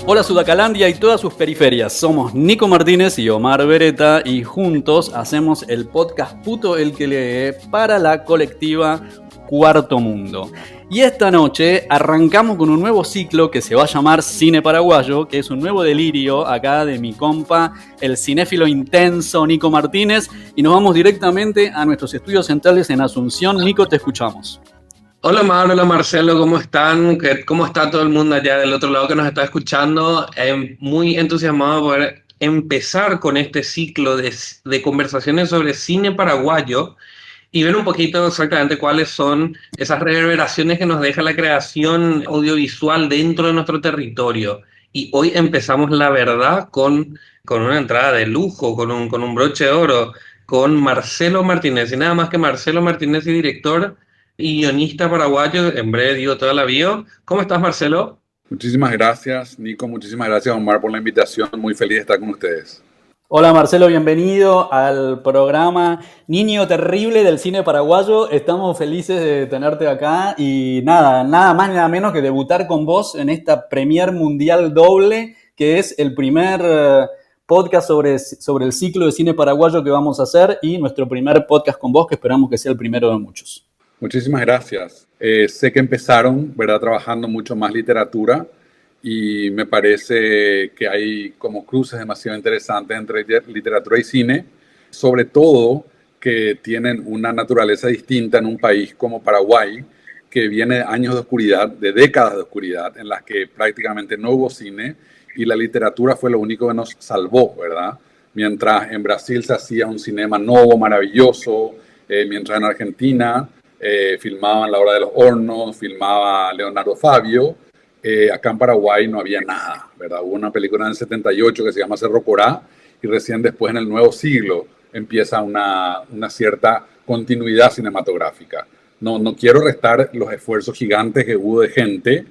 Hola Sudacalandia y todas sus periferias, somos Nico Martínez y Omar Beretta y juntos hacemos el podcast Puto el que lee para la colectiva Cuarto Mundo. Y esta noche arrancamos con un nuevo ciclo que se va a llamar Cine Paraguayo, que es un nuevo delirio acá de mi compa, el cinéfilo intenso Nico Martínez, y nos vamos directamente a nuestros estudios centrales en Asunción. Nico, te escuchamos. Hola Mauro, hola Marcelo, ¿cómo están? ¿Cómo está todo el mundo allá del otro lado que nos está escuchando? Muy entusiasmado por empezar con este ciclo de conversaciones sobre cine paraguayo y ver un poquito exactamente cuáles son esas reverberaciones que nos deja la creación audiovisual dentro de nuestro territorio. Y hoy empezamos, la verdad, con una entrada de lujo, con un broche de oro, con Marcelo Martínez, y nada más que Marcelo Martínez, y director y guionista paraguayo, en breve digo toda la bio. ¿Cómo estás, Marcelo? Muchísimas gracias, Nico. Muchísimas gracias, Omar, por la invitación. Muy feliz de estar con ustedes. Hola Marcelo, bienvenido al programa Niño Terrible del Cine Paraguayo. Estamos felices de tenerte acá y nada más nada menos que debutar con vos en esta Premier Mundial doble, que es el primer podcast sobre el ciclo de cine paraguayo que vamos a hacer y nuestro primer podcast con vos, que esperamos que sea el primero de muchos. Muchísimas gracias. Sé que empezaron, ¿verdad?, trabajando mucho más literatura y me parece que hay como cruces demasiado interesantes entre literatura y cine, sobre todo que tienen una naturaleza distinta en un país como Paraguay, que viene de años de oscuridad, de décadas de oscuridad, en las que prácticamente no hubo cine y la literatura fue lo único que nos salvó, ¿verdad? Mientras en Brasil se hacía un cinema nuevo, maravilloso, mientras en Argentina filmaban La Hora de los Hornos, filmaba Leonardo Fabio. Acá en Paraguay no había nada, ¿verdad? Hubo una película en el 78 que se llama Cerro Corá y recién después en el nuevo siglo empieza una cierta continuidad cinematográfica. No quiero restar los esfuerzos gigantes que hubo de gente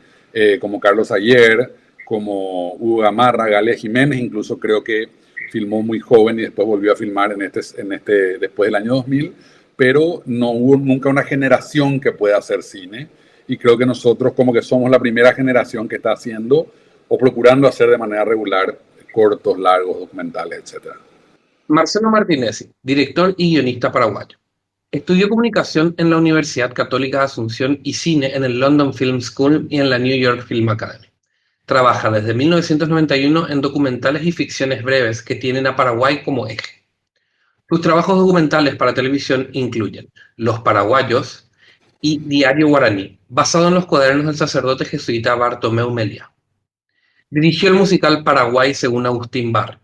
como Carlos Ayer, como Hugo Gamarra, Gale Jiménez, incluso creo que filmó muy joven y después volvió a filmar después del año 2000, pero no hubo nunca una generación que pueda hacer cine. Y creo que nosotros como que somos la primera generación que está haciendo o procurando hacer de manera regular cortos, largos, documentales, etc. Marcelo Martínez, director y guionista paraguayo. Estudió comunicación en la Universidad Católica de Asunción y cine en el London Film School y en la New York Film Academy. Trabaja desde 1991 en documentales y ficciones breves que tienen a Paraguay como eje. Sus trabajos documentales para televisión incluyen Los Paraguayos y Diario Guaraní, basado en los cuadernos del sacerdote jesuita Bartomeu Meliá. Dirigió el musical Paraguay según Agustín Barrios.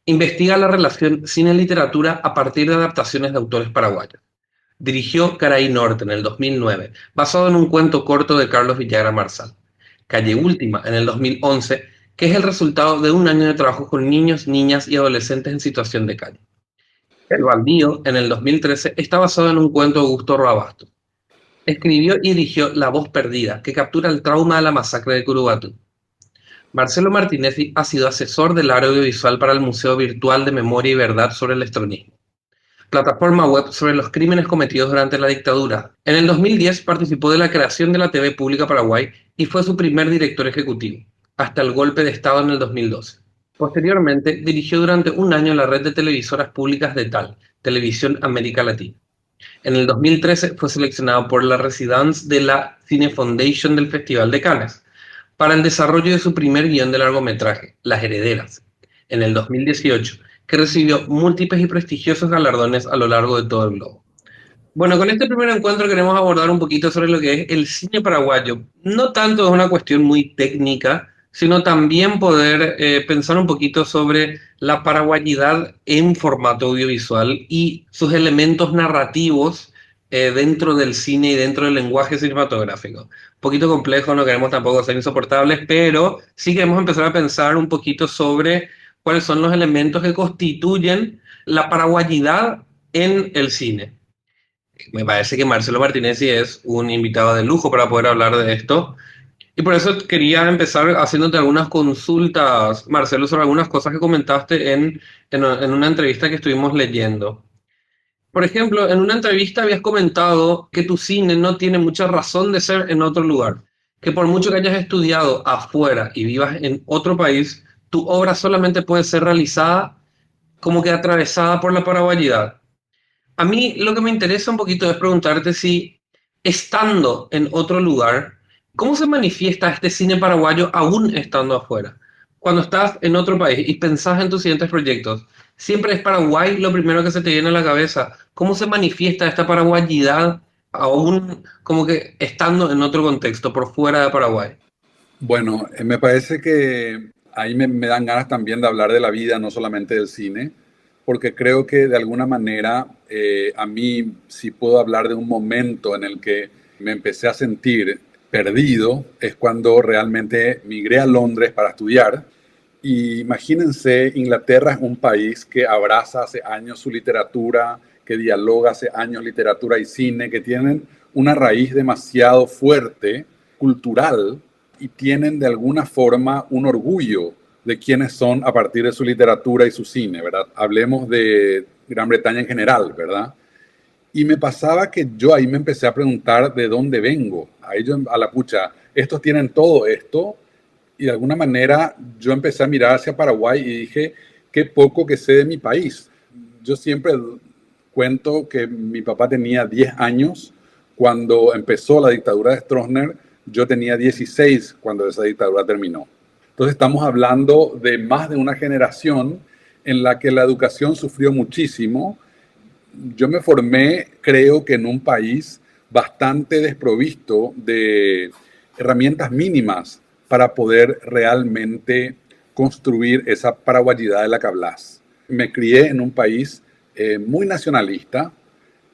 Investiga la relación cine-literatura a partir de adaptaciones de autores paraguayos. Dirigió Caray Norte en el 2009, basado en un cuento corto de Carlos Villagra Marsal. Calle Última en el 2011, que es el resultado de un año de trabajo con niños, niñas y adolescentes en situación de calle. El Baldío, en el 2013, está basado en un cuento de Augusto Roabasto. Escribió y dirigió La Voz Perdida, que captura el trauma de la masacre de Curubatu. Marcelo Martínez ha sido asesor del área audiovisual para el Museo Virtual de Memoria y Verdad sobre el Estronismo, plataforma web sobre los crímenes cometidos durante la dictadura. En el 2010 participó de la creación de la TV Pública Paraguay y fue su primer director ejecutivo, hasta el golpe de Estado en el 2012. Posteriormente, dirigió durante un año la red de televisoras públicas de TAL, Televisión América Latina. En el 2013 fue seleccionado por la Residence de la Cine Foundation del Festival de Cannes para el desarrollo de su primer guión de largometraje, Las Herederas, en el 2018, que recibió múltiples y prestigiosos galardones a lo largo de todo el globo. Bueno, con este primer encuentro queremos abordar un poquito sobre lo que es el cine paraguayo. No tanto es una cuestión muy técnica, sino también poder pensar un poquito sobre la paraguayidad en formato audiovisual y sus elementos narrativos dentro del cine y dentro del lenguaje cinematográfico. Un poquito complejo, no queremos tampoco ser insoportables, pero sí queremos empezar a pensar un poquito sobre cuáles son los elementos que constituyen la paraguayidad en el cine. Me parece que Marcelo Martinezzi es un invitado de lujo para poder hablar de esto. Y por eso quería empezar haciéndote algunas consultas, Marcelo, sobre algunas cosas que comentaste en una entrevista que estuvimos leyendo. Por ejemplo, en una entrevista habías comentado que tu cine no tiene mucha razón de ser en otro lugar, que por mucho que hayas estudiado afuera y vivas en otro país, tu obra solamente puede ser realizada como que atravesada por la paraguayidad. A mí lo que me interesa un poquito es preguntarte si, estando en otro lugar, ¿cómo se manifiesta este cine paraguayo aún estando afuera? Cuando estás en otro país y pensás en tus siguientes proyectos, siempre es Paraguay lo primero que se te viene a la cabeza. ¿Cómo se manifiesta esta paraguayidad aún como que estando en otro contexto, por fuera de Paraguay? Bueno, me parece que ahí me dan ganas también de hablar de la vida, no solamente del cine, porque creo que de alguna manera a mí sí puedo hablar de un momento en el que me empecé a sentir perdido, es cuando realmente migré a Londres para estudiar. Y imagínense, Inglaterra es un país que abraza hace años su literatura, que dialoga hace años literatura y cine, que tienen una raíz demasiado fuerte, cultural, y tienen de alguna forma un orgullo de quiénes son a partir de su literatura y su cine, ¿verdad? Hablemos de Gran Bretaña en general, ¿verdad? Y me pasaba que yo ahí me empecé a preguntar de dónde vengo. Ahí yo, a la pucha, estos tienen todo esto, y de alguna manera yo empecé a mirar hacia Paraguay y dije, qué poco que sé de mi país. Yo siempre cuento que mi papá tenía 10 años cuando empezó la dictadura de Stroessner, yo tenía 16 cuando esa dictadura terminó. Entonces estamos hablando de más de una generación en la que la educación sufrió muchísimo. Yo me formé, creo que en un país bastante desprovisto de herramientas mínimas para poder realmente construir esa paraguayidad de la que hablas. Me crié en un país muy nacionalista,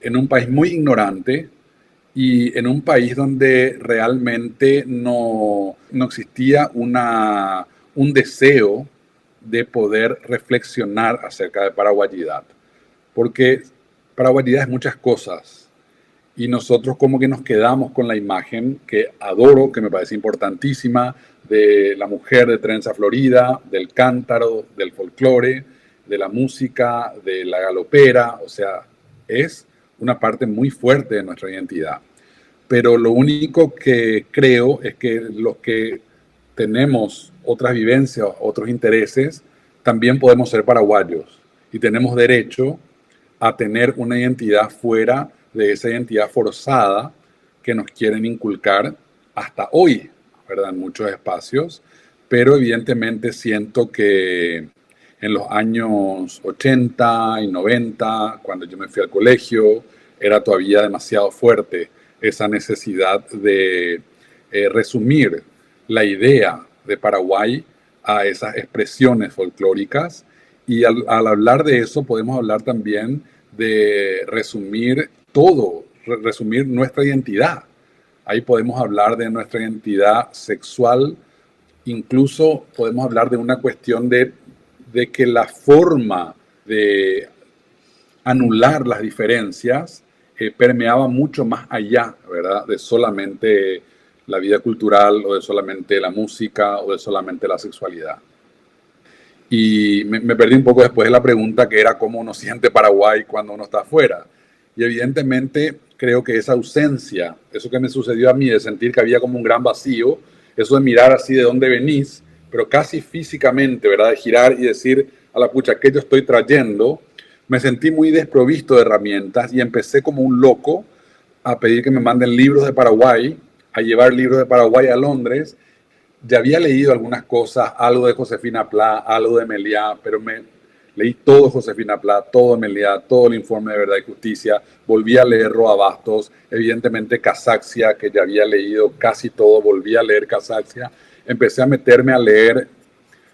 en un país muy ignorante y en un país donde realmente no existía un deseo de poder reflexionar acerca de paraguayidad. Porque paraguayidad es muchas cosas y nosotros como que nos quedamos con la imagen que adoro, que me parece importantísima, de la mujer de trenza florida, del cántaro, del folclore, de la música, de la galopera, o sea, es una parte muy fuerte de nuestra identidad. Pero lo único que creo es que los que tenemos otras vivencias, otros intereses, también podemos ser paraguayos y tenemos derecho a tener una identidad fuera de esa identidad forzada que nos quieren inculcar hasta hoy, ¿verdad? En muchos espacios, pero evidentemente siento que en los años 80 y 90, cuando yo me fui al colegio, era todavía demasiado fuerte esa necesidad de resumir la idea de Paraguay a esas expresiones folclóricas. Y al hablar de eso podemos hablar también de resumir todo, resumir nuestra identidad. Ahí podemos hablar de nuestra identidad sexual, incluso podemos hablar de una cuestión de que la forma de anular las diferencias permeaba mucho más allá, ¿verdad? De solamente la vida cultural o de solamente la música o de solamente la sexualidad. Y me perdí un poco después de la pregunta que era cómo uno siente Paraguay cuando uno está afuera. Y evidentemente creo que esa ausencia, eso que me sucedió a mí de sentir que había como un gran vacío, eso de mirar así de dónde venís, pero casi físicamente, ¿verdad? De girar y decir a la pucha, ¿qué yo estoy trayendo? Me sentí muy desprovisto de herramientas y empecé como un loco a pedir que me manden libros de Paraguay, a llevar libros de Paraguay a Londres. Ya había leído algunas cosas, algo de Josefina Pla, algo de Meliá, pero leí todo Josefina Pla, todo Meliá, todo el informe de Verdad y Justicia, volví a leer Roa Bastos, evidentemente Casaxia, que ya había leído casi todo, volví a leer Casaxia, empecé a meterme a leer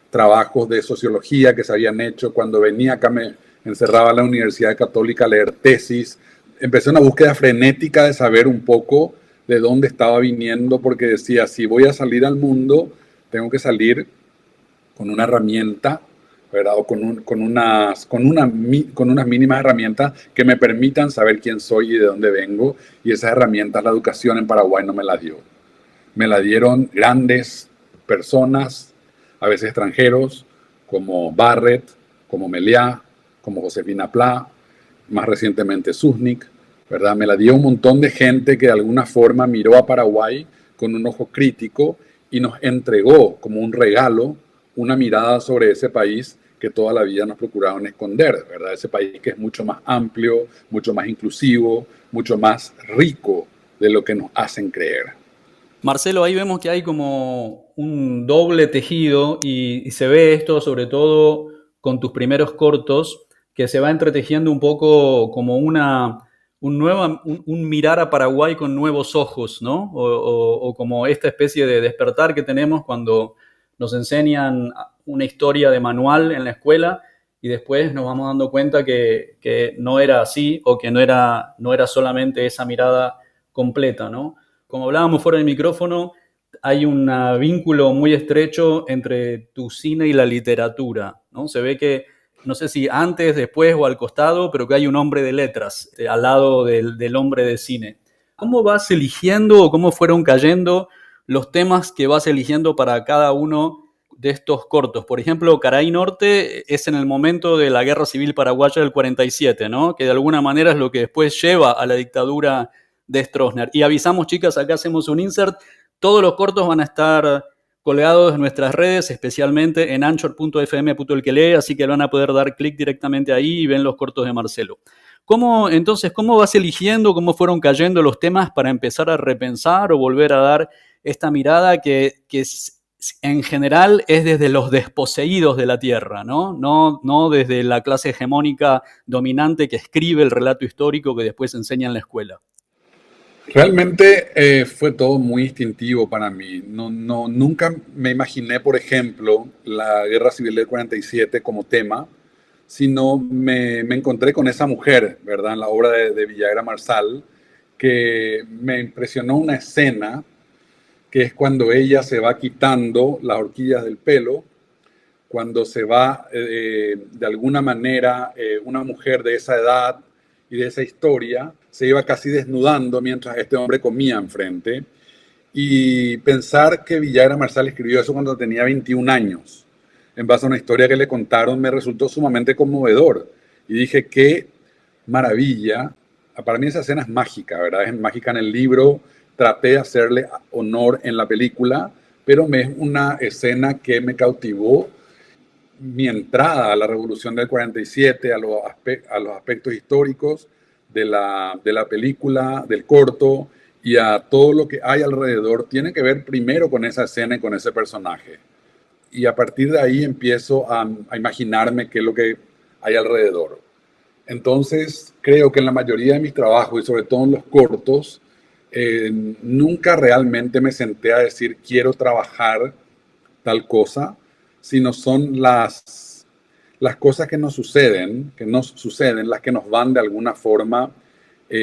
trabajos de sociología que se habían hecho, cuando venía acá me encerraba en la Universidad Católica a leer tesis, empecé una búsqueda frenética de saber un poco de dónde estaba viniendo, porque decía, si voy a salir al mundo, tengo que salir con una herramienta ¿verdad? O con unas mínimas herramientas que me permitan saber quién soy y de dónde vengo. Y esas herramientas la educación en Paraguay no me las dio. Me la dieron grandes personas, a veces extranjeros, como Barrett, como Meliá, como Josefina Pla, más recientemente Susnik, ¿verdad? Me la dio un montón de gente que de alguna forma miró a Paraguay con un ojo crítico y nos entregó como un regalo una mirada sobre ese país que toda la vida nos procuraron esconder, ¿verdad? Ese país que es mucho más amplio, mucho más inclusivo, mucho más rico de lo que nos hacen creer. Marcelo, ahí vemos que hay como un doble tejido y se ve esto sobre todo con tus primeros cortos, que se va entretejiendo un poco como un mirar a Paraguay con nuevos ojos, ¿no? O como esta especie de despertar que tenemos cuando nos enseñan una historia de manual en la escuela y después nos vamos dando cuenta que no era así o que no era solamente esa mirada completa, ¿no? Como hablábamos fuera del micrófono, hay un vínculo muy estrecho entre tu cine y la literatura, ¿no? Se ve que, no sé si antes, después o al costado, pero que hay un hombre de letras al lado del hombre de cine. ¿Cómo vas eligiendo o cómo fueron cayendo los temas que vas eligiendo para cada uno de estos cortos? Por ejemplo, Caray Norte es en el momento de la Guerra Civil Paraguaya del 47, ¿no? Que de alguna manera es lo que después lleva a la dictadura de Stroessner. Y avisamos, chicas, acá hacemos un insert. Todos los cortos van a estar colgados en nuestras redes, especialmente en anchor.fm.el, así que van a poder dar clic directamente ahí y ven los cortos de Marcelo. Entonces, ¿cómo vas eligiendo, cómo fueron cayendo los temas para empezar a repensar o volver a dar esta mirada que en general es desde los desposeídos de la tierra, ¿no? No desde la clase hegemónica dominante que escribe el relato histórico que después enseña en la escuela? Realmente fue todo muy instintivo para mí. Nunca me imaginé, por ejemplo, la Guerra Civil del 47 como tema, sino me encontré con esa mujer, ¿verdad? En la obra de Villagra Marsal, que me impresionó una escena, que es cuando ella se va quitando las horquillas del pelo, cuando se va, de alguna manera, una mujer de esa edad y de esa historia, se iba casi desnudando mientras este hombre comía enfrente. Y pensar que Villagra Marsal escribió eso cuando tenía 21 años, en base a una historia que le contaron, me resultó sumamente conmovedor. Y dije, qué maravilla. Para mí esa escena es mágica, ¿verdad? Es mágica en el libro. Traté de hacerle honor en la película, pero es una escena que me cautivó. Mi entrada a la Revolución del 47, a los aspectos históricos de la película, del corto y a todo lo que hay alrededor, tiene que ver primero con esa escena y con ese personaje. Y a partir de ahí empiezo a imaginarme qué es lo que hay alrededor. Entonces, creo que en la mayoría de mis trabajos y sobre todo en los cortos, nunca realmente me senté a decir quiero trabajar tal cosa, sino son las cosas que nos suceden, las que nos van de alguna forma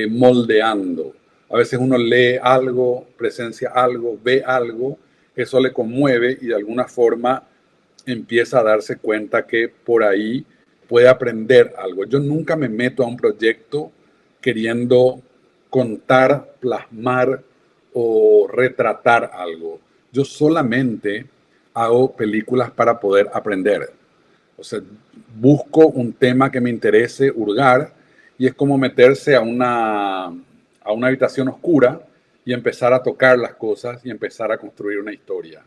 moldeando. A veces uno lee algo, presencia algo, ve algo, eso le conmueve y de alguna forma empieza a darse cuenta que por ahí puede aprender algo. Yo nunca me meto a un proyecto queriendo contar, plasmar o retratar algo. Yo solamente hago películas para poder aprender. O sea, busco un tema que me interese hurgar y es como meterse a una habitación oscura y empezar a tocar las cosas y empezar a construir una historia.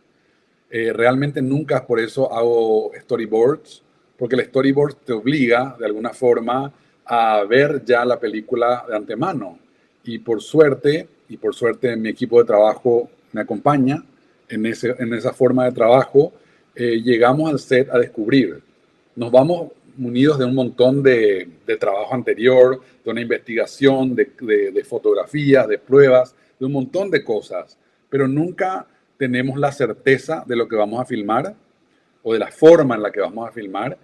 Realmente nunca por eso hago storyboards, porque el storyboard te obliga de alguna forma a ver ya la película de antemano. Y por suerte mi equipo de trabajo me acompaña en esa forma de trabajo, llegamos al set a descubrir. Nos vamos munidos de un montón de trabajo anterior, de una investigación, de fotografías, de pruebas, de un montón de cosas, pero nunca tenemos la certeza de lo que vamos a filmar o de la forma en la que vamos a filmar.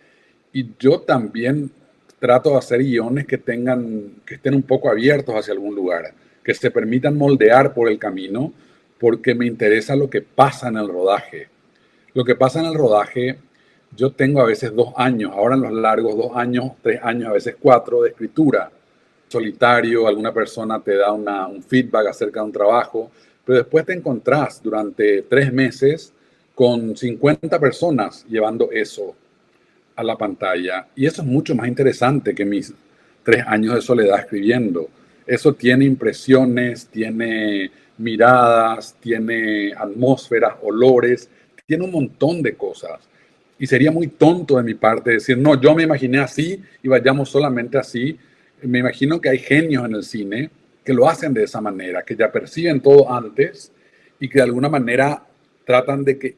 Y yo también trato de hacer guiones que estén un poco abiertos hacia algún lugar, que se permitan moldear por el camino, porque me interesa lo que pasa en el rodaje. Lo que pasa en el rodaje yo tengo a veces 2 años, ahora en los largos 2 años, 3 años, a veces 4 de escritura. Solitario, alguna persona te da un feedback acerca de un trabajo, pero después te encontrás durante 3 meses con 50 personas llevando eso a la pantalla. Y eso es mucho más interesante que mis 3 años de soledad escribiendo. Eso tiene impresiones, tiene miradas, tiene atmósferas, olores, tiene un montón de cosas. Y sería muy tonto de mi parte decir, no, yo me imaginé así y vayamos solamente así. Me imagino que hay genios en el cine que lo hacen de esa manera, que ya perciben todo antes y que de alguna manera tratan de que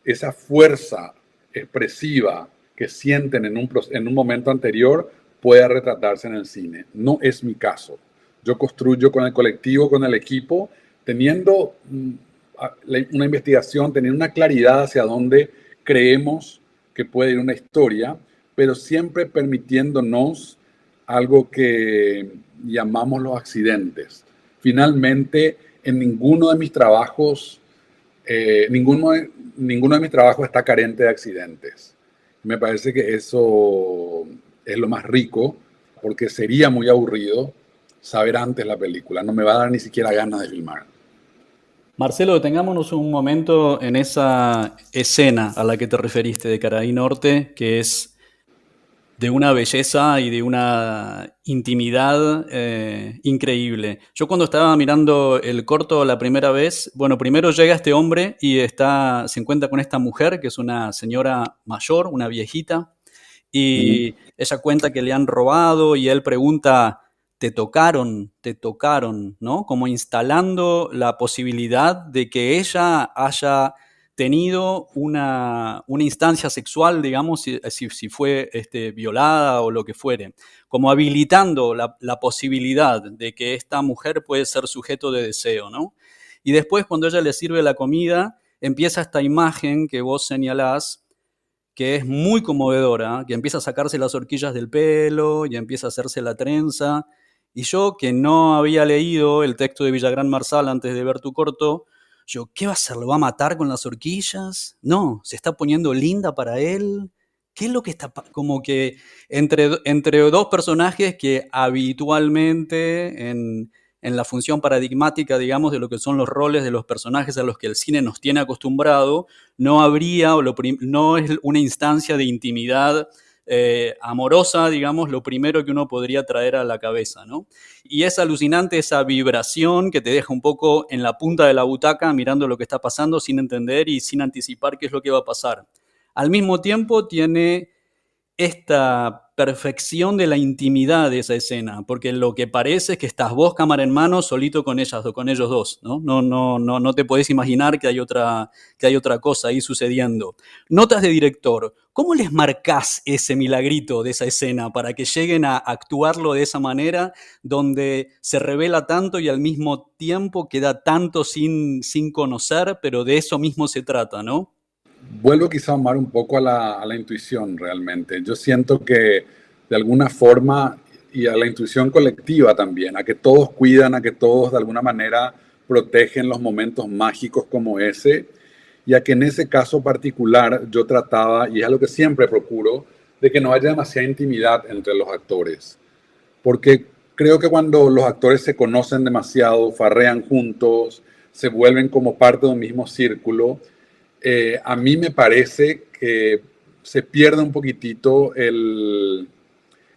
esa fuerza expresiva que sienten en un momento anterior pueda retratarse en el cine. No es mi caso. Yo construyo con el colectivo, con el equipo, teniendo una investigación, teniendo una claridad hacia dónde creemos que puede ir una historia, pero siempre permitiéndonos algo que llamamos los accidentes. Finalmente, en ninguno de mis trabajos, ninguno de mis trabajos está carente de accidentes. Me parece que eso es lo más rico, porque sería muy aburrido saber antes la película. No me va a dar ni siquiera ganas de filmar. Marcelo, detengámonos un momento en esa escena a la que te referiste de Caraí Norte, que es de una belleza y de una intimidad increíble. Yo cuando estaba mirando el corto la primera vez, bueno, primero llega este hombre y se encuentra con esta mujer, que es una señora mayor, una viejita, y ella cuenta que le han robado y él pregunta, te tocaron, ¿no? Como instalando la posibilidad de que ella haya tenido una instancia sexual, digamos, si fue violada o lo que fuere, como habilitando la posibilidad de que esta mujer puede ser sujeto de deseo, ¿no? Y después, cuando ella le sirve la comida, empieza esta imagen que vos señalás, que es muy conmovedora, que empieza a sacarse las horquillas del pelo y empieza a hacerse la trenza. Y yo, que no había leído el texto de Villagrán Marsal antes de ver tu corto, yo, ¿qué va a hacer? ¿Lo va a matar con las horquillas? No, se está poniendo linda para él. ¿Qué es lo que está como que entre dos personajes que habitualmente en la función paradigmática, digamos, de lo que son los roles de los personajes a los que el cine nos tiene acostumbrado, no habría, no es una instancia de intimidad amorosa, digamos, lo primero que uno podría traer a la cabeza, ¿no? Y es alucinante esa vibración que te deja un poco en la punta de la butaca mirando lo que está pasando sin entender y sin anticipar qué es lo que va a pasar. Al mismo tiempo tiene esta perfección de la intimidad de esa escena, porque lo que parece es que estás vos cámara en mano solito con ellas o con ellos dos, ¿no? No te podés imaginar que hay otra cosa ahí sucediendo. Notas de director, ¿cómo les marcás ese milagrito de esa escena para que lleguen a actuarlo de esa manera, donde se revela tanto y al mismo tiempo queda tanto sin conocer, pero de eso mismo se trata, ¿no? Vuelvo quizá a amar un poco a la intuición realmente. Yo siento que de alguna forma, y a la intuición colectiva también, a que todos cuidan, a que todos de alguna manera protegen los momentos mágicos como ese, y a que en ese caso particular yo trataba, y es algo que siempre procuro, de que no haya demasiada intimidad entre los actores. Porque creo que cuando los actores se conocen demasiado, farrean juntos, se vuelven como parte de un mismo círculo, a mí me parece que se pierde un poquitito el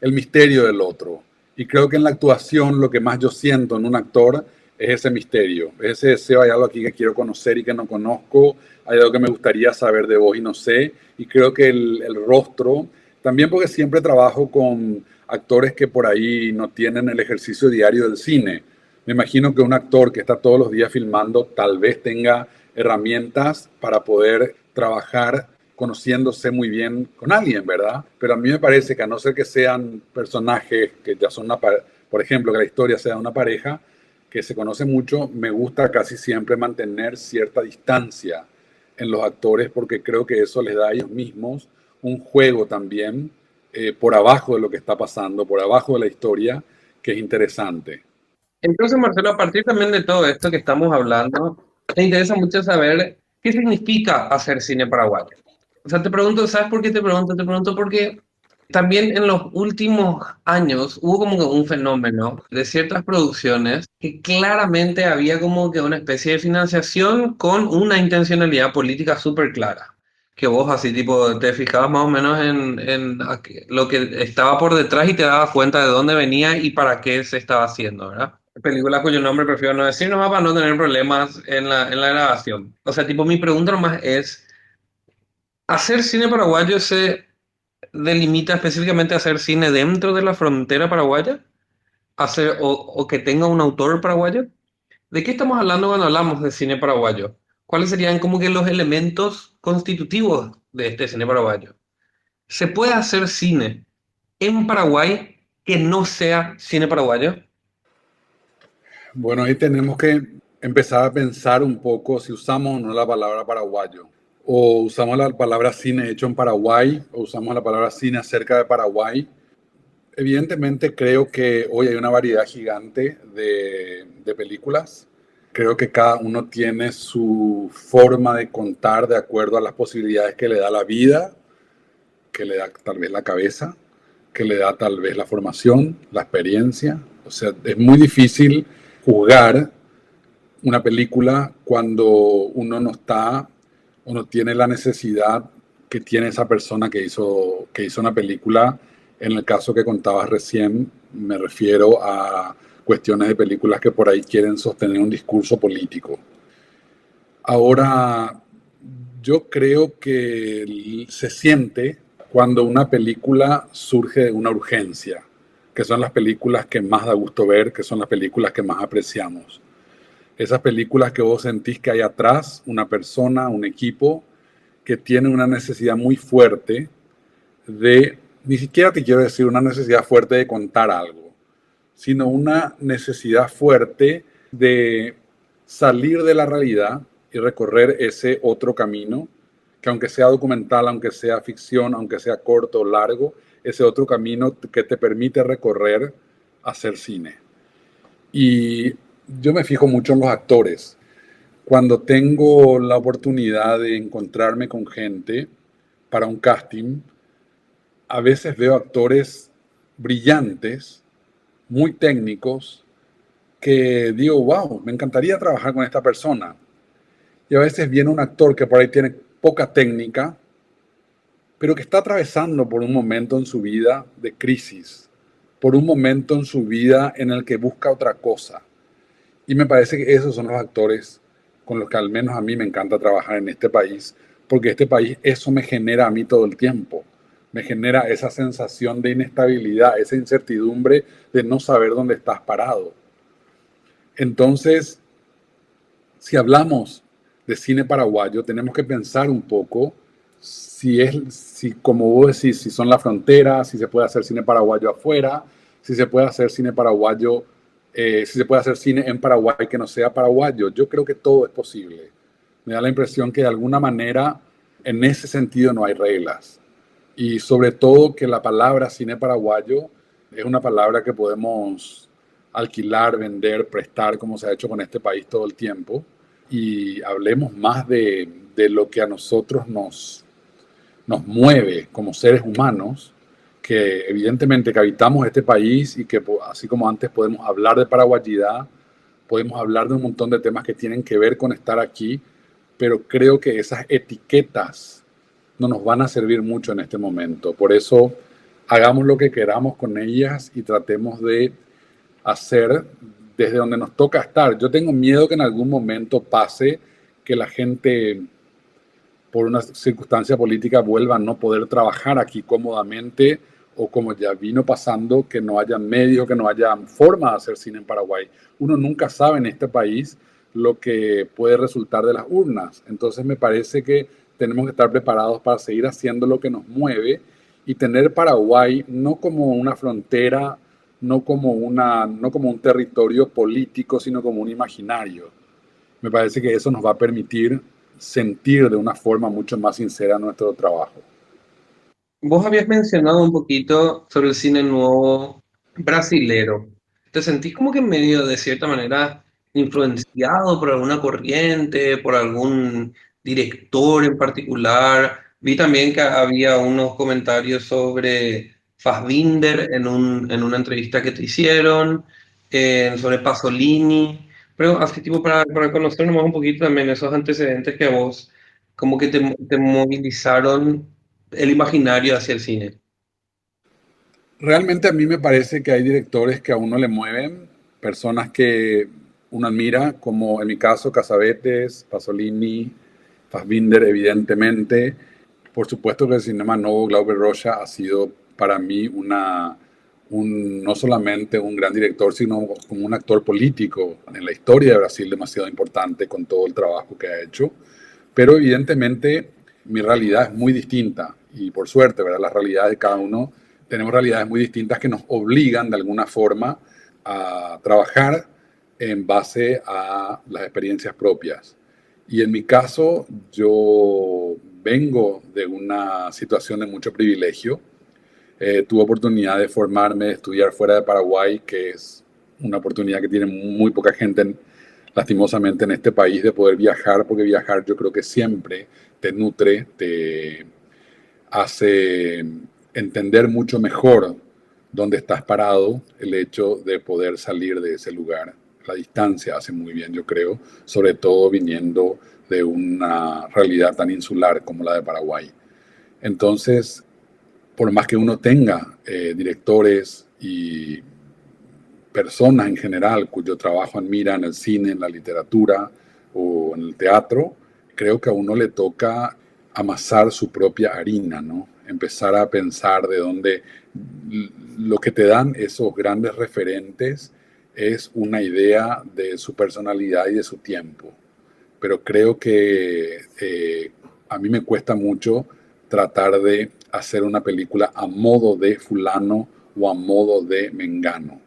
misterio del otro. Y creo que en la actuación lo que más yo siento en un actor es ese misterio, ese deseo, hay algo aquí que quiero conocer y que no conozco, hay algo que me gustaría saber de vos y no sé. Y creo que el rostro, también porque siempre trabajo con actores que por ahí no tienen el ejercicio diario del cine. Me imagino que un actor que está todos los días filmando tal vez tenga herramientas para poder trabajar conociéndose muy bien con alguien, ¿verdad? Pero a mí me parece que a no ser que sean personajes que ya son por ejemplo, que la historia sea una pareja que se conoce mucho, me gusta casi siempre mantener cierta distancia en los actores porque creo que eso les da a ellos mismos un juego también por abajo de lo que está pasando, por abajo de la historia, que es interesante. Entonces, Marcelo, a partir también de todo esto que estamos hablando, me interesa mucho saber qué significa hacer cine paraguayo. O sea, te pregunto, ¿sabes por qué te pregunto? Te pregunto porque también en los últimos años hubo como que un fenómeno de ciertas producciones que claramente había como que una especie de financiación con una intencionalidad política súper clara. Que vos así tipo te fijabas más o menos en lo que estaba por detrás y te dabas cuenta de dónde venía y para qué se estaba haciendo, ¿verdad? Películas cuyo nombre prefiero no decir nomás para no tener problemas en la grabación. O sea, tipo, mi pregunta nomás es, ¿hacer cine paraguayo se delimita específicamente a hacer cine dentro de la frontera paraguaya? ¿O que tenga un autor paraguayo? ¿De qué estamos hablando cuando hablamos de cine paraguayo? ¿Cuáles serían como que los elementos constitutivos de este cine paraguayo? ¿Se puede hacer cine en Paraguay que no sea cine paraguayo? Bueno, ahí tenemos que empezar a pensar un poco si usamos o no la palabra paraguayo. O usamos la palabra cine hecho en Paraguay, o usamos la palabra cine acerca de Paraguay. Evidentemente creo que hoy hay una variedad gigante de películas. Creo que cada uno tiene su forma de contar de acuerdo a las posibilidades que le da la vida, que le da tal vez la cabeza, que le da tal vez la formación, la experiencia. O sea, es muy difícil juzgar una película cuando uno no está o no tiene la necesidad que tiene esa persona que hizo una película. En el caso que contabas recién, me refiero a cuestiones de películas que por ahí quieren sostener un discurso político. Ahora, yo creo que se siente cuando una película surge de una urgencia, que son las películas que más da gusto ver, que son las películas que más apreciamos. Esas películas que vos sentís que hay atrás una persona, un equipo que tiene una necesidad muy fuerte de, ni siquiera te quiero decir una necesidad fuerte de contar algo, sino una necesidad fuerte de salir de la realidad y recorrer ese otro camino, que aunque sea documental, aunque sea ficción, aunque sea corto o largo, ese otro camino que te permite recorrer, hacer cine. Y yo me fijo mucho en los actores. Cuando tengo la oportunidad de encontrarme con gente para un casting, a veces veo actores brillantes, muy técnicos, que digo, wow, me encantaría trabajar con esta persona. Y a veces viene un actor que por ahí tiene poca técnica, pero que está atravesando por un momento en su vida de crisis, por un momento en su vida en el que busca otra cosa. Y me parece que esos son los actores con los que al menos a mí me encanta trabajar en este país, porque este país eso me genera a mí todo el tiempo. Me genera esa sensación de inestabilidad, esa incertidumbre de no saber dónde estás parado. Entonces, si hablamos de cine paraguayo, tenemos que pensar un poco si como vos decís, si son las fronteras, si se puede hacer cine paraguayo afuera, si se puede hacer cine paraguayo, si se puede hacer cine en Paraguay que no sea paraguayo. Yo creo que todo es posible. Me da la impresión que de alguna manera en ese sentido no hay reglas. Y sobre todo que la palabra cine paraguayo es una palabra que podemos alquilar, vender, prestar, como se ha hecho con este país todo el tiempo. Y hablemos más de lo que a nosotros nos mueve como seres humanos, que evidentemente que habitamos este país y que así como antes podemos hablar de paraguayidad, podemos hablar de un montón de temas que tienen que ver con estar aquí, pero creo que esas etiquetas no nos van a servir mucho en este momento. Por eso hagamos lo que queramos con ellas y tratemos de hacer desde donde nos toca estar. Yo tengo miedo que en algún momento pase que la gente por una circunstancia política vuelva a no poder trabajar aquí cómodamente, o como ya vino pasando, que no haya medios, que no haya forma de hacer cine en Paraguay. Uno nunca sabe en este país lo que puede resultar de las urnas. Entonces me parece que tenemos que estar preparados para seguir haciendo lo que nos mueve y tener Paraguay no como una frontera, no como un territorio político, sino como un imaginario. Me parece que eso nos va a permitir sentir de una forma mucho más sincera nuestro trabajo. Vos habías mencionado un poquito sobre el cine nuevo brasilero. ¿Te sentís como que medio, de cierta manera, influenciado por alguna corriente, por algún director en particular? Vi también que había unos comentarios sobre Fassbinder en una entrevista que te hicieron, sobre Pasolini, pero así tipo para conocer nomás un poquito también esos antecedentes que a vos como que te movilizaron el imaginario hacia el cine. Realmente a mí me parece que hay directores que a uno le mueven, personas que uno admira, como en mi caso Cassavetes, Pasolini, Fassbinder, evidentemente. Por supuesto que el cinema nuevo, Glauber Rocha, ha sido para mí no solamente un gran director, sino como un actor político en la historia de Brasil demasiado importante con todo el trabajo que ha hecho. Pero evidentemente mi realidad es muy distinta y por suerte, ¿verdad? Las realidades de cada uno, tenemos realidades muy distintas que nos obligan de alguna forma a trabajar en base a las experiencias propias. Y en mi caso, yo vengo de una situación de mucho privilegio. Tuve oportunidad de formarme, de estudiar fuera de Paraguay, que es una oportunidad que tiene muy poca gente, lastimosamente, en este país, de poder viajar, porque viajar yo creo que siempre te nutre, te hace entender mucho mejor dónde estás parado, el hecho de poder salir de ese lugar. La distancia hace muy bien, yo creo, sobre todo viniendo de una realidad tan insular como la de Paraguay. Entonces, por más que uno tenga directores y personas en general cuyo trabajo admira en el cine, en la literatura o en el teatro, creo que a uno le toca amasar su propia harina, ¿no? Empezar a pensar de dónde lo que te dan esos grandes referentes es una idea de su personalidad y de su tiempo. Pero creo que a mí me cuesta mucho tratar de hacer una película a modo de fulano o a modo de mengano.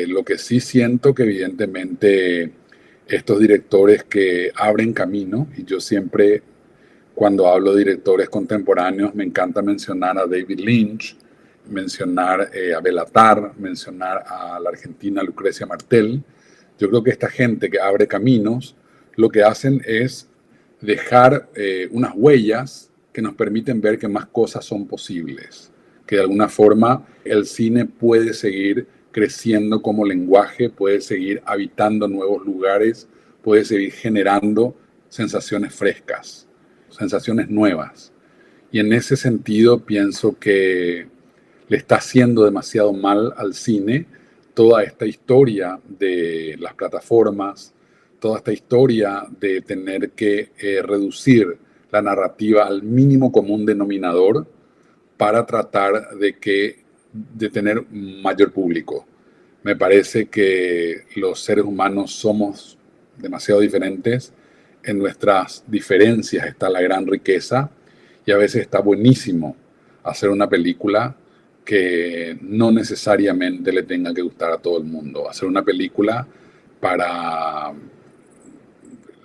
Lo que sí siento que evidentemente estos directores que abren camino, y yo siempre cuando hablo de directores contemporáneos me encanta mencionar a David Lynch, mencionar a Béla Tarr, mencionar a la argentina Lucrecia Martel. Yo creo que esta gente que abre caminos lo que hacen es dejar unas huellas que nos permiten ver que más cosas son posibles, que de alguna forma el cine puede seguir creciendo como lenguaje, puede seguir habitando nuevos lugares, puede seguir generando sensaciones frescas, sensaciones nuevas. Y en ese sentido pienso que le está haciendo demasiado mal al cine toda esta historia de las plataformas, toda esta historia de tener que reducir la narrativa al mínimo común denominador para tratar de tener mayor público. Me parece que los seres humanos somos demasiado diferentes. En nuestras diferencias está la gran riqueza y a veces está buenísimo hacer una película que no necesariamente le tenga que gustar a todo el mundo. Hacer una película para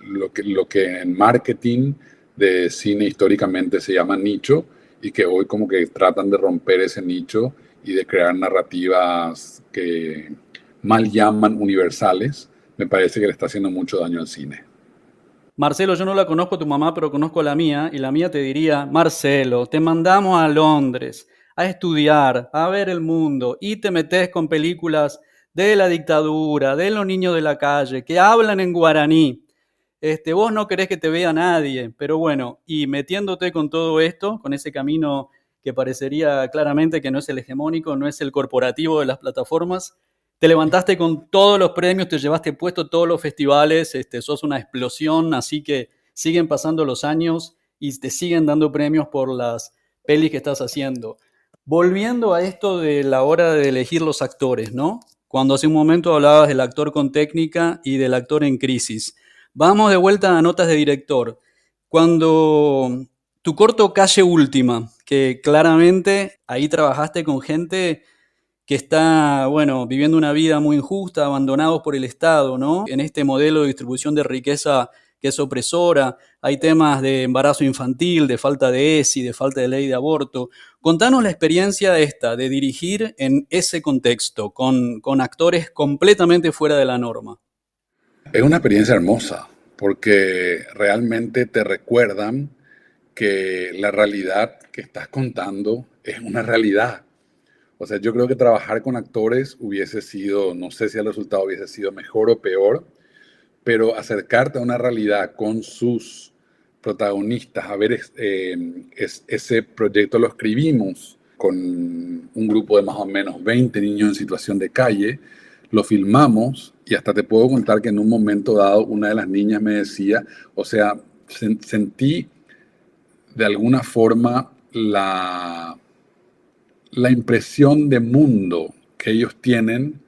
lo que en marketing de cine históricamente se llama nicho y que hoy como que tratan de romper ese nicho y de crear narrativas que mal llaman universales, me parece que le está haciendo mucho daño al cine. Marcelo, yo no la conozco a tu mamá, pero conozco a la mía, y la mía te diría, Marcelo, te mandamos a Londres a estudiar, a ver el mundo, y te metes con películas de la dictadura, de los niños de la calle, que hablan en guaraní. Vos no querés que te vea nadie, pero bueno, y metiéndote con todo esto, con ese camino que parecería claramente que no es el hegemónico, no es el corporativo de las plataformas, te levantaste con todos los premios, te llevaste puesto todos los festivales, sos una explosión, así que siguen pasando los años y te siguen dando premios por las pelis que estás haciendo. Volviendo a esto de la hora de elegir los actores, ¿no? Cuando hace un momento hablabas del actor con técnica y del actor en crisis. Vamos de vuelta a notas de director. Cuando tu corto Calle Última, que claramente ahí trabajaste con gente que está, bueno, viviendo una vida muy injusta, abandonados por el Estado, ¿no? En este modelo de distribución de riqueza que es opresora, hay temas de embarazo infantil, de falta de ESI, de falta de ley de aborto. Contanos la experiencia esta de dirigir en ese contexto, con actores completamente fuera de la norma. Es una experiencia hermosa porque realmente te recuerdan que la realidad que estás contando es una realidad. O sea, yo creo que trabajar con actores hubiese sido, no sé si el resultado hubiese sido mejor o peor, pero acercarte a una realidad con sus protagonistas, a ver, ese proyecto lo escribimos con un grupo de más o menos 20 niños en situación de calle, lo filmamos y hasta te puedo contar que en un momento dado una de las niñas me decía, o sea, sentí de alguna forma la impresión de mundo que ellos tienen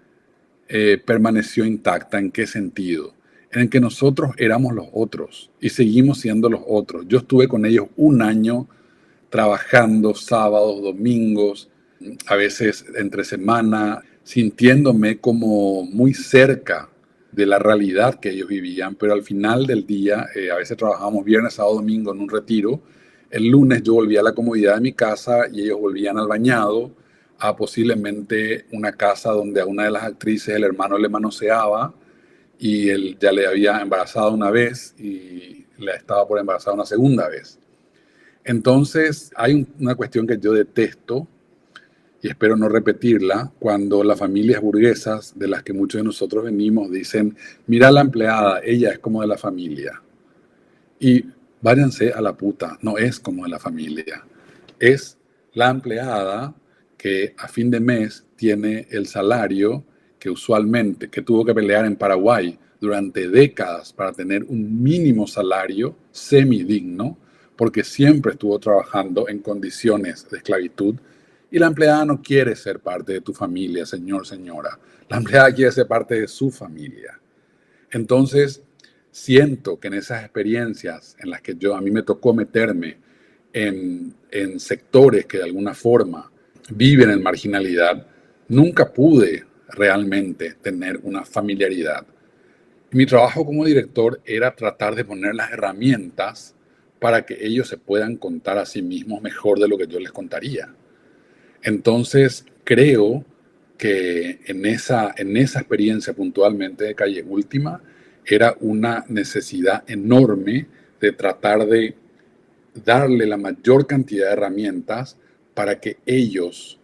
permaneció intacta. ¿En qué sentido? En que nosotros éramos los otros y seguimos siendo los otros. Yo estuve con ellos un año trabajando sábados, domingos, a veces entre semana, sintiéndome como muy cerca de la realidad que ellos vivían, pero al final del día, a veces trabajábamos viernes, sábado, domingo en un retiro. El lunes yo volvía a la comodidad de mi casa y ellos volvían al bañado, a posiblemente una casa donde a una de las actrices el hermano le manoseaba y él ya le había embarazado una vez y le estaba por embarazar una segunda vez. Entonces hay una cuestión que yo detesto y espero no repetirla, cuando las familias burguesas de las que muchos de nosotros venimos dicen, mira a la empleada, ella es como de la familia. Y váyanse a la puta, no es como de la familia. Es la empleada que a fin de mes tiene el salario que usualmente, que tuvo que pelear en Paraguay durante décadas para tener un mínimo salario semidigno, porque siempre estuvo trabajando en condiciones de esclavitud. Y la empleada no quiere ser parte de tu familia, señor, señora. La empleada quiere ser parte de su familia. Entonces, siento que en esas experiencias en las que a mí me tocó meterme en sectores que de alguna forma viven en marginalidad, nunca pude realmente tener una familiaridad. Mi trabajo como director era tratar de poner las herramientas para que ellos se puedan contar a sí mismos mejor de lo que yo les contaría. Entonces, creo que en esa experiencia puntualmente de Calle Última era una necesidad enorme de tratar de darle la mayor cantidad de herramientas para que ellos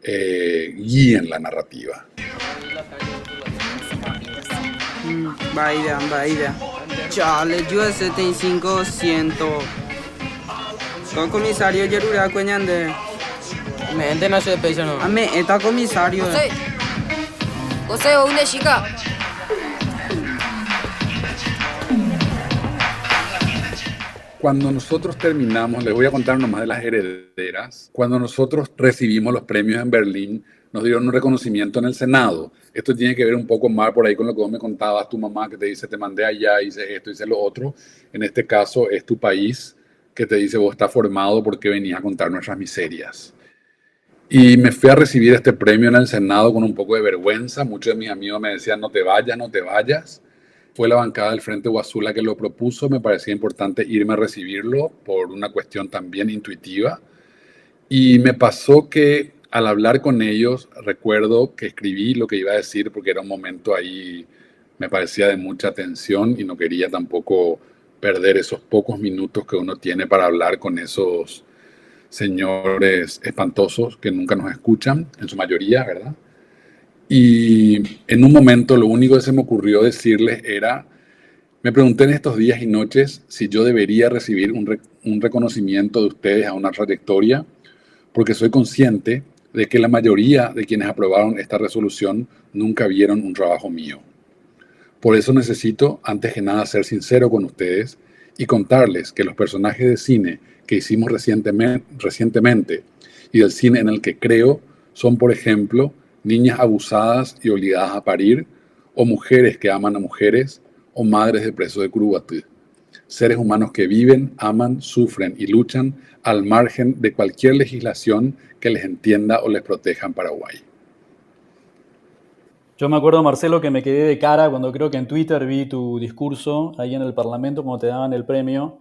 guíen la narrativa. Baida. Chale, yo 75%. Con comisario Yerura Cueñande. Me ente no se pesa no. Ame, está comisario. José, una chica. Cuando nosotros terminamos, les voy a contar nomás de las herederas. Cuando nosotros recibimos los premios en Berlín, nos dieron un reconocimiento en el Senado. Esto tiene que ver un poco más por ahí con lo que vos me contabas, tu mamá que te dice, te mandé allá, hice esto, hice lo otro. En este caso es tu país que te dice, vos estás formado porque venías a contar nuestras miserias. Y me fui a recibir este premio en el Senado con un poco de vergüenza. Muchos de mis amigos me decían, no te vayas, no te vayas. Fue la bancada del Frente Guazú la que lo propuso. Me parecía importante irme a recibirlo por una cuestión también intuitiva. Y me pasó que al hablar con ellos, recuerdo que escribí lo que iba a decir porque era un momento ahí, me parecía de mucha tensión y no quería tampoco perder esos pocos minutos que uno tiene para hablar con esos señores espantosos que nunca nos escuchan, en su mayoría, ¿verdad? Y en un momento lo único que se me ocurrió decirles era, me pregunté en estos días y noches si yo debería recibir un reconocimiento de ustedes a una trayectoria, porque soy consciente de que la mayoría de quienes aprobaron esta resolución nunca vieron un trabajo mío. Por eso necesito, antes que nada, ser sincero con ustedes y contarles que los personajes de cine que hicimos recientemente y del cine en el que creo son, por ejemplo, niñas abusadas y obligadas a parir, o mujeres que aman a mujeres, o madres de presos de Curuguatí. Seres humanos que viven, aman, sufren y luchan al margen de cualquier legislación que les entienda o les proteja en Paraguay. Yo me acuerdo, Marcelo, que me quedé de cara cuando creo que en Twitter vi tu discurso ahí en el Parlamento cuando te daban el premio,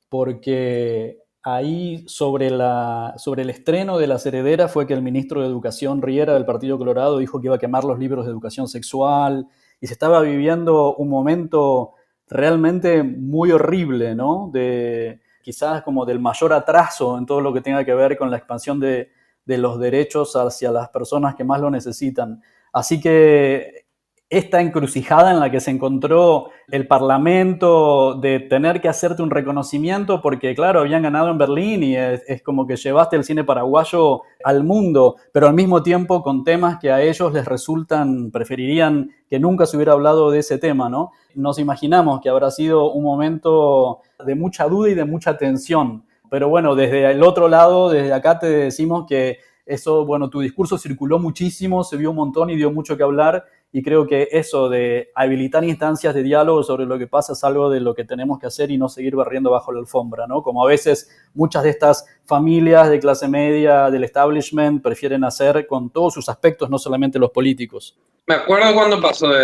porque ahí sobre el estreno de Las Herederas fue que el ministro de Educación, Riera, del Partido Colorado, dijo que iba a quemar los libros de educación sexual y se estaba viviendo un momento realmente muy horrible, ¿no? De quizás como del mayor atraso en todo lo que tenga que ver con la expansión de los derechos hacia las personas que más lo necesitan. Así que esta encrucijada en la que se encontró el Parlamento de tener que hacerte un reconocimiento porque, claro, habían ganado en Berlín y es como que llevaste el cine paraguayo al mundo, pero al mismo tiempo con temas que a ellos les resultan, preferirían que nunca se hubiera hablado de ese tema, ¿no? Nos imaginamos que habrá sido un momento de mucha duda y de mucha tensión. Pero bueno, desde el otro lado, desde acá te decimos que eso, bueno, tu discurso circuló muchísimo, se vio un montón y dio mucho que hablar. Y creo que eso de habilitar instancias de diálogo sobre lo que pasa es algo de lo que tenemos que hacer y no seguir barriendo bajo la alfombra, ¿no? Como a veces muchas de estas familias de clase media, del establishment, prefieren hacer con todos sus aspectos, no solamente los políticos. Me acuerdo cuando pasó lo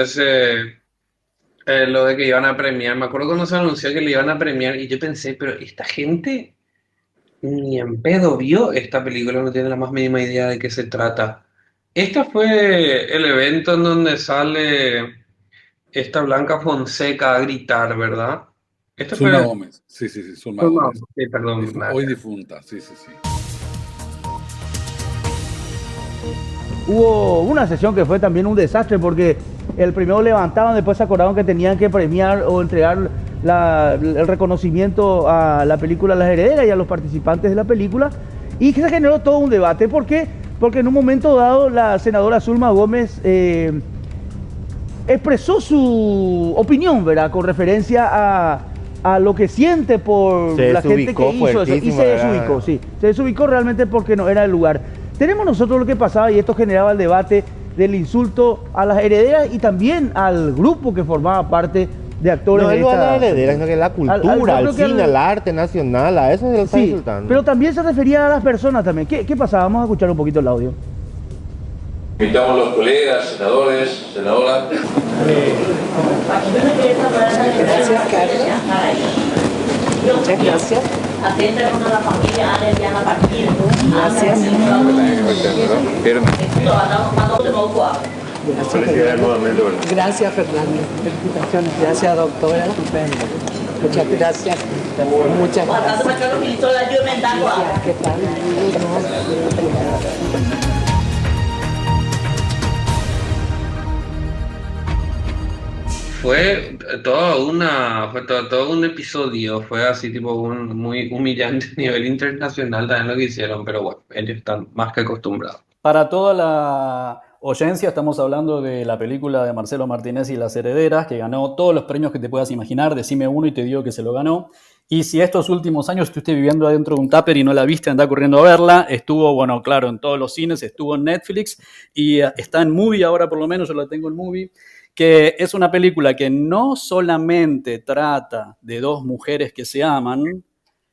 de que iban a premiar, me acuerdo cuando se anunció que le iban a premiar y yo pensé, pero esta gente ni en pedo vio esta película, no tiene la más mínima idea de qué se trata. Este fue el evento en donde sale esta Blanca Fonseca a gritar, ¿verdad? Este Zulma fue... Gómez, sí, Zulma No, Gómez. sí, perdón. Hoy difunta, sí. Hubo una sesión que fue también un desastre porque el primero levantaban, después se acordaron que tenían que premiar o entregar el reconocimiento a la película Las Herederas y a los participantes de la película, y que se generó todo un debate. ¿Por qué? Porque en un momento dado la senadora Zulma Gómez expresó su opinión, ¿verdad?, con referencia a lo que siente por la gente que hizo eso, y se desubicó, sí, se desubicó realmente porque no era el lugar. Tenemos nosotros lo que pasaba, y esto generaba el debate del insulto a las herederas y también al grupo que formaba parte de actores. No, de no a esta, las herederas, sino que la cultura, al cine, al arte nacional, a eso se lo está insultando. Pero también se refería a las personas también. ¿Qué pasaba? Vamos a escuchar un poquito el audio. Invitamos a los colegas, senadores, senadoras. Gracias, Carlos. Muchas gracias. Atenta con la familia, Ana, a partir. Gracias. Gracias, Fernando. Felicitaciones. Gracias, doctora. Estupendo. Muchas gracias. Muchas gracias. ¿Qué tal? Fue todo un episodio, fue así tipo muy humillante a nivel internacional también lo que hicieron, pero bueno, ellos están más que acostumbrados. Para toda la oyencia estamos hablando de la película de Marcelo Martinez y Las Herederas, que ganó todos los premios que te puedas imaginar. Decime uno y te digo que se lo ganó. Y si estos últimos años estuviste viviendo adentro de un tupper y no la viste, anda corriendo a verla. Estuvo, bueno, claro, en todos los cines, estuvo en Netflix y está en Movie ahora, por lo menos yo la tengo en Movie, que es una película que no solamente trata de dos mujeres que se aman,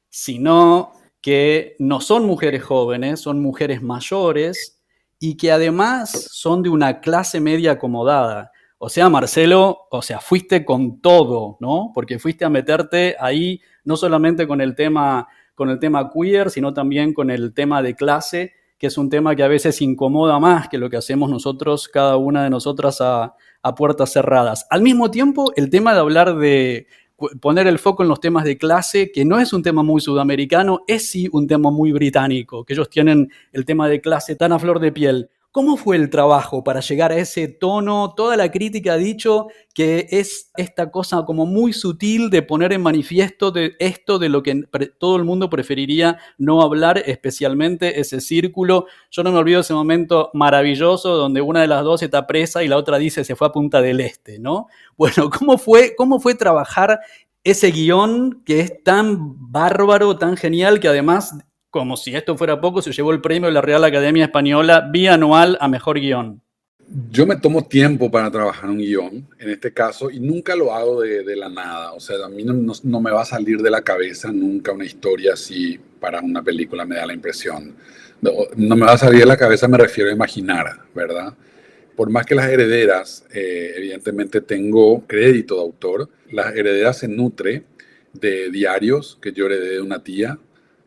sino que no son mujeres jóvenes, son mujeres mayores y que además son de una clase media acomodada. O sea, Marcelo, fuiste con todo, ¿no? Porque fuiste a meterte ahí no solamente con el tema queer, sino también con el tema de clase, que es un tema que a veces incomoda más que lo que hacemos nosotros, cada una de nosotras a puertas cerradas. Al mismo tiempo, el tema de hablar de poner el foco en los temas de clase, que no es un tema muy sudamericano, es sí un tema muy británico, que ellos tienen el tema de clase tan a flor de piel. ¿Cómo fue el trabajo para llegar a ese tono? Toda la crítica ha dicho que es esta cosa como muy sutil de poner en manifiesto de esto de lo que todo el mundo preferiría no hablar, especialmente ese círculo. Yo no me olvido ese momento maravilloso donde una de las dos está presa y la otra dice se fue a Punta del Este, ¿no? Bueno, ¿cómo fue trabajar ese guión que es tan bárbaro, tan genial, que además, como si esto fuera poco, se llevó el premio de la Real Academia Española bianual a Mejor Guión? Yo me tomo tiempo para trabajar un guión, en este caso, y nunca lo hago de la nada. O sea, a mí no me va a salir de la cabeza nunca una historia así para una película, me da la impresión. No me va a salir de la cabeza, me refiero a imaginar, ¿verdad? Por más que Las Herederas, evidentemente tengo crédito de autor, Las Herederas se nutre de diarios que yo heredé de una tía,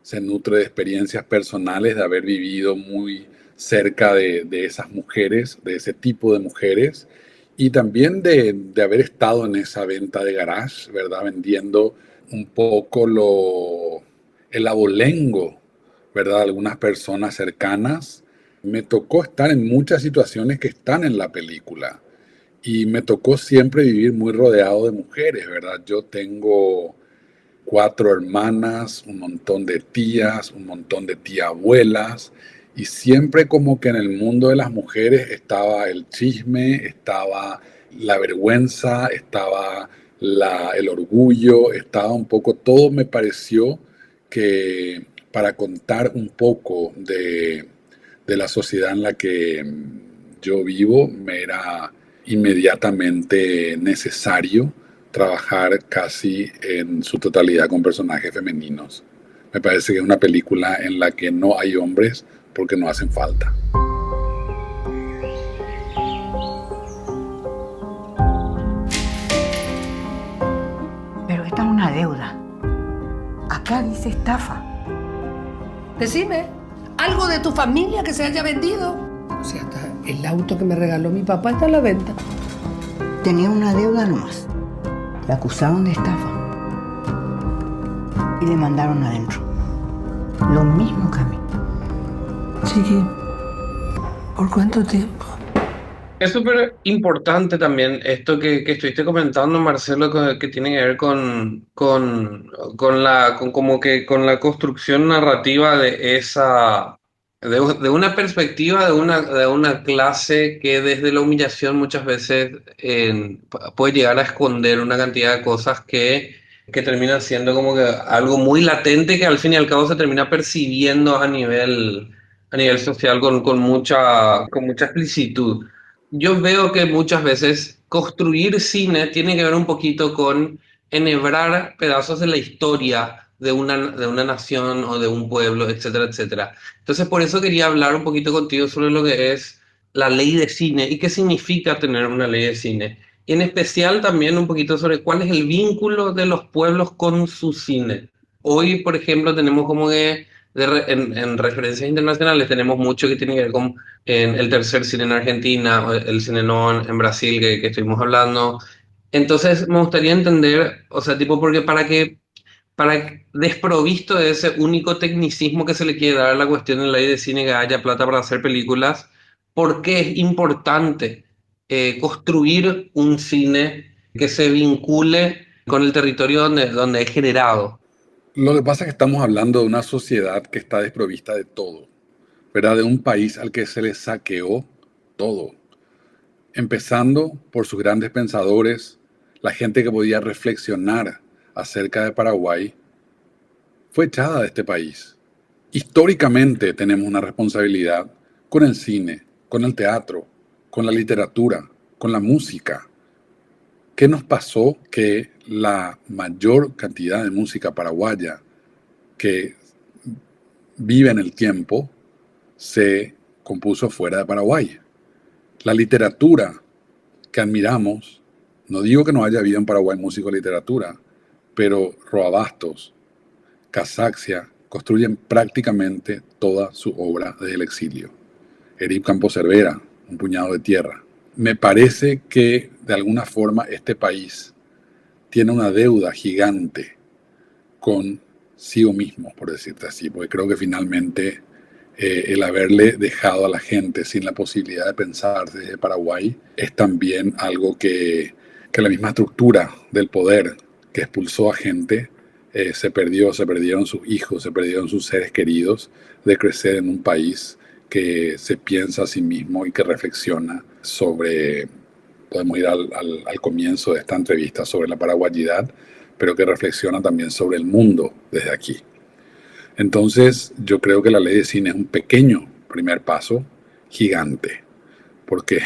se nutre de experiencias personales, de haber vivido muy cerca de esas mujeres, de ese tipo de mujeres, y también de haber estado en esa venta de garage, ¿verdad? Vendiendo un poco el abolengo, ¿verdad? Algunas personas cercanas. Me tocó estar en muchas situaciones que están en la película y me tocó siempre vivir muy rodeado de mujeres, ¿verdad? Yo tengo 4 hermanas, un montón de tías, un montón de tía-abuelas, y siempre como que en el mundo de las mujeres estaba el chisme, estaba la vergüenza, estaba el orgullo, estaba un poco, todo me pareció que para contar un poco de la sociedad en la que yo vivo, me era inmediatamente necesario trabajar casi en su totalidad con personajes femeninos. Me parece que es una película en la que no hay hombres porque no hacen falta. Pero esta es una deuda. Acá dice estafa. Decime, ¿algo de tu familia que se haya vendido? O sea, hasta el auto que me regaló mi papá está a la venta. Tenía una deuda nomás. La acusaron de estafa. Y le mandaron adentro. Lo mismo que a mí. Chiqui, ¿por cuánto tiempo? Es súper importante también esto que estuviste comentando, Marcelo, que tiene que ver con la construcción narrativa de esa, de una perspectiva de una clase que desde la humillación muchas veces puede llegar a esconder una cantidad de cosas que terminan siendo como que algo muy latente que al fin y al cabo se termina percibiendo a nivel social con mucha explicitud. Yo veo que muchas veces construir cine tiene que ver un poquito con enhebrar pedazos de la historia de una nación o de un pueblo, etcétera, etcétera. Entonces, por eso quería hablar un poquito contigo sobre lo que es la ley de cine y qué significa tener una ley de cine. Y en especial también un poquito sobre cuál es el vínculo de los pueblos con su cine. Hoy, por ejemplo, tenemos como que en referencias internacionales tenemos mucho que tiene que ver con el tercer cine en Argentina, o el cine non en Brasil que estuvimos hablando. Entonces me gustaría entender, o sea, tipo, porque para desprovisto de ese único tecnicismo que se le quiere dar a la cuestión de la ley de cine, que haya plata para hacer películas, ¿por qué es importante construir un cine que se vincule con el territorio donde es generado? Lo que pasa es que estamos hablando de una sociedad que está desprovista de todo, ¿verdad? De un país al que se le saqueó todo, empezando por sus grandes pensadores, la gente que podía reflexionar acerca de Paraguay, fue echada de este país. Históricamente tenemos una responsabilidad con el cine, con el teatro, con la literatura, con la música. ¿Qué nos pasó? Que la mayor cantidad de música paraguaya que vive en el tiempo se compuso fuera de Paraguay. La literatura que admiramos, no digo que no haya habido en Paraguay músico de literatura, pero Roa Bastos, Casaxia construyen prácticamente toda su obra desde el exilio. Eric Campos Cervera, Un puñado de tierra. Me parece que de alguna forma este país tiene una deuda gigante consigo mismo, por decirte así, porque creo que finalmente el haberle dejado a la gente sin la posibilidad de pensar desde Paraguay es también algo que la misma estructura del poder que expulsó a gente se perdieron sus hijos, se perdieron sus seres queridos de crecer en un país que se piensa a sí mismo y que reflexiona sobre, podemos ir al comienzo de esta entrevista, sobre la paraguayidad, pero que reflexiona también sobre el mundo desde aquí. Entonces, yo creo que la ley de cine es un pequeño primer paso, gigante, porque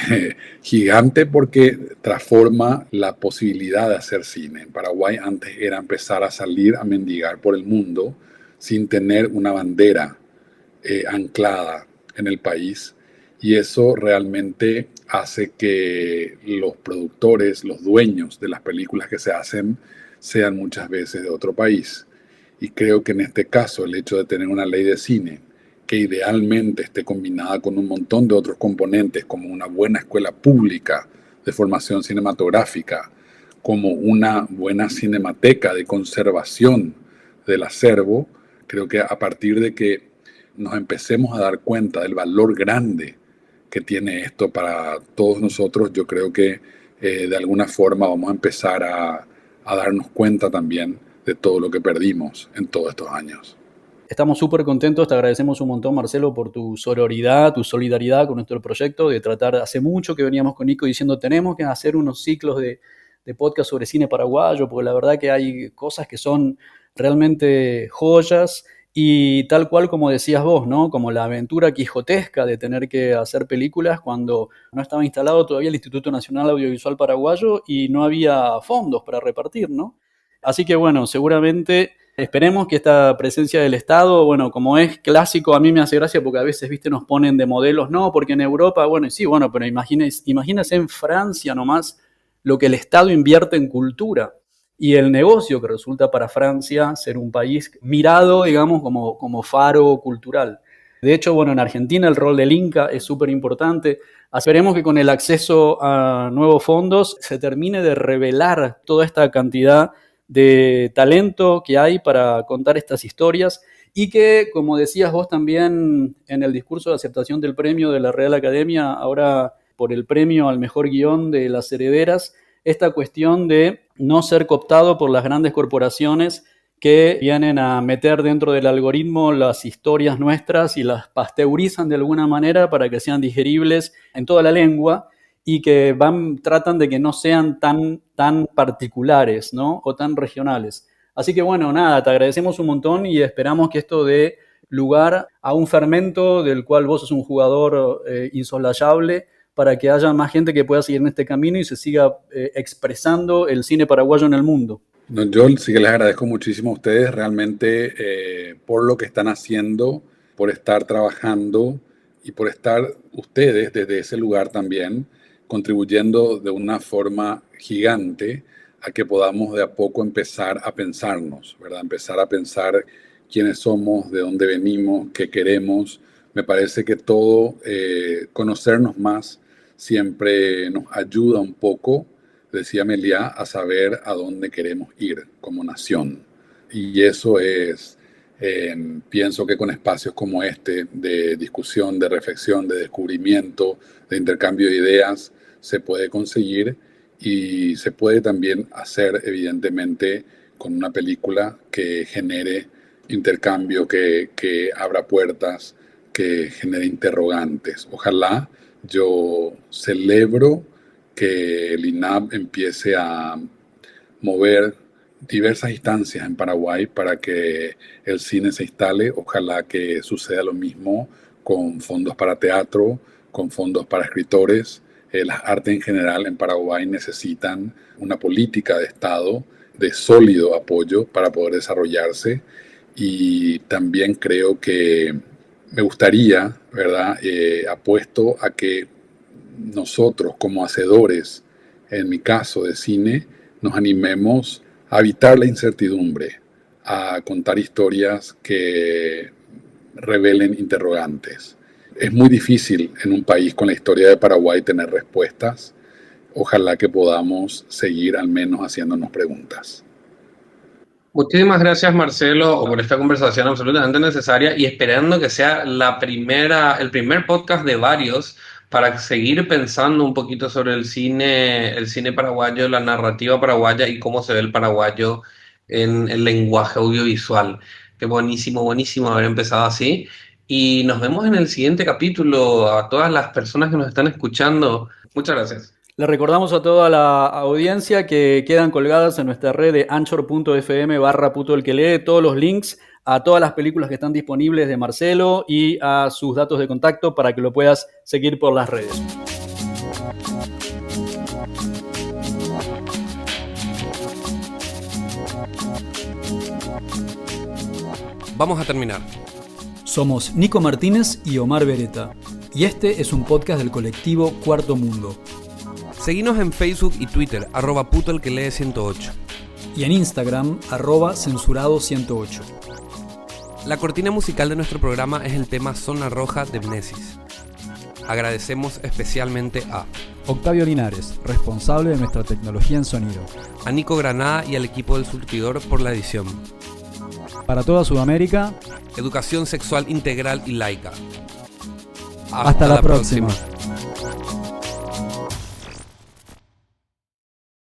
transforma la posibilidad de hacer cine. En Paraguay antes era empezar a salir a mendigar por el mundo sin tener una bandera anclada en el país, y eso realmente hace que los productores, los dueños de las películas que se hacen, sean muchas veces de otro país. Y creo que en este caso el hecho de tener una ley de cine que idealmente esté combinada con un montón de otros componentes, como una buena escuela pública de formación cinematográfica, como una buena cinemateca de conservación del acervo, Creo que a partir de que nos empecemos a dar cuenta del valor grande que tiene esto para todos nosotros, yo creo que de alguna forma vamos a empezar a darnos cuenta también de todo lo que perdimos en todos estos años. Estamos súper contentos, te agradecemos un montón, Marcelo, por tu sororidad, tu solidaridad con nuestro proyecto, de tratar, hace mucho que veníamos con Nico diciendo tenemos que hacer unos ciclos de podcast sobre cine paraguayo, porque la verdad que hay cosas que son realmente joyas, y tal cual como decías vos, ¿no? Como la aventura quijotesca de tener que hacer películas cuando no estaba instalado todavía el Instituto Nacional Audiovisual Paraguayo y no había fondos para repartir, ¿no? Así que bueno, seguramente esperemos que esta presencia del Estado, bueno, como es clásico, a mí me hace gracia porque a veces, viste, nos ponen de modelos, no, porque en Europa, bueno, sí, bueno, pero imagínense en Francia nomás lo que el Estado invierte en cultura. Y el negocio que resulta para Francia ser un país mirado, digamos, como faro cultural. De hecho, bueno, en Argentina el rol del Inca es súper importante. Esperemos que con el acceso a nuevos fondos se termine de revelar toda esta cantidad de talento que hay para contar estas historias y que, como decías vos también en el discurso de aceptación del premio de la Real Academia, ahora por el premio al mejor guión de Las Herederas, esta cuestión de no ser cooptado por las grandes corporaciones que vienen a meter dentro del algoritmo las historias nuestras y las pasteurizan de alguna manera para que sean digeribles en toda la lengua y que tratan de que no sean tan particulares, ¿no? O tan regionales. Así que bueno, nada, te agradecemos un montón y esperamos que esto dé lugar a un fermento del cual vos sos un jugador insoslayable, para que haya más gente que pueda seguir en este camino y se siga expresando el cine paraguayo en el mundo. No, yo sí que les agradezco muchísimo a ustedes realmente por lo que están haciendo, por estar trabajando y por estar ustedes desde ese lugar también contribuyendo de una forma gigante a que podamos de a poco empezar a pensarnos, ¿verdad? Empezar a pensar quiénes somos, de dónde venimos, qué queremos. Me parece que todo, conocernos más, siempre nos ayuda un poco, decía Meliá, a saber a dónde queremos ir como nación. Y eso es, pienso que con espacios como este, de discusión, de reflexión, de descubrimiento, de intercambio de ideas, se puede conseguir y se puede también hacer, evidentemente, con una película que genere intercambio, que abra puertas, que genere interrogantes. Ojalá, yo celebro que el INAP empiece a mover diversas instancias en Paraguay para que el cine se instale. Ojalá que suceda lo mismo con fondos para teatro, con fondos para escritores. Las artes en general en Paraguay necesitan una política de Estado de sólido apoyo para poder desarrollarse, y también creo que me gustaría, ¿verdad? Apuesto a que nosotros como hacedores, en mi caso de cine, nos animemos a evitar la incertidumbre, a contar historias que revelen interrogantes. Es muy difícil en un país con la historia de Paraguay tener respuestas. Ojalá que podamos seguir al menos haciéndonos preguntas. Muchísimas gracias, Marcelo, por esta conversación absolutamente necesaria y esperando que sea el primer podcast de varios para seguir pensando un poquito sobre el cine paraguayo, la narrativa paraguaya y cómo se ve el paraguayo en el lenguaje audiovisual. Qué buenísimo, buenísimo haber empezado así. Y nos vemos en el siguiente capítulo. A todas las personas que nos están escuchando, muchas gracias. Le recordamos a toda la audiencia que quedan colgadas en nuestra red de anchor.fm/puto el que lee todos los links a todas las películas que están disponibles de Marcelo y a sus datos de contacto para que lo puedas seguir por las redes. Vamos a terminar. Somos Nico Martínez y Omar Beretta, y este es un podcast del colectivo Cuarto Mundo. Seguinos en Facebook y Twitter, @putoelquelee108. Y en Instagram, @censurado108. La cortina musical de nuestro programa es el tema Zona Roja de Mnesis. Agradecemos especialmente a Octavio Linares, responsable de nuestra tecnología en sonido. A Nico Granada y al equipo del Surtidor por la edición. para toda Sudamérica. Educación sexual integral y laica. Hasta la próxima.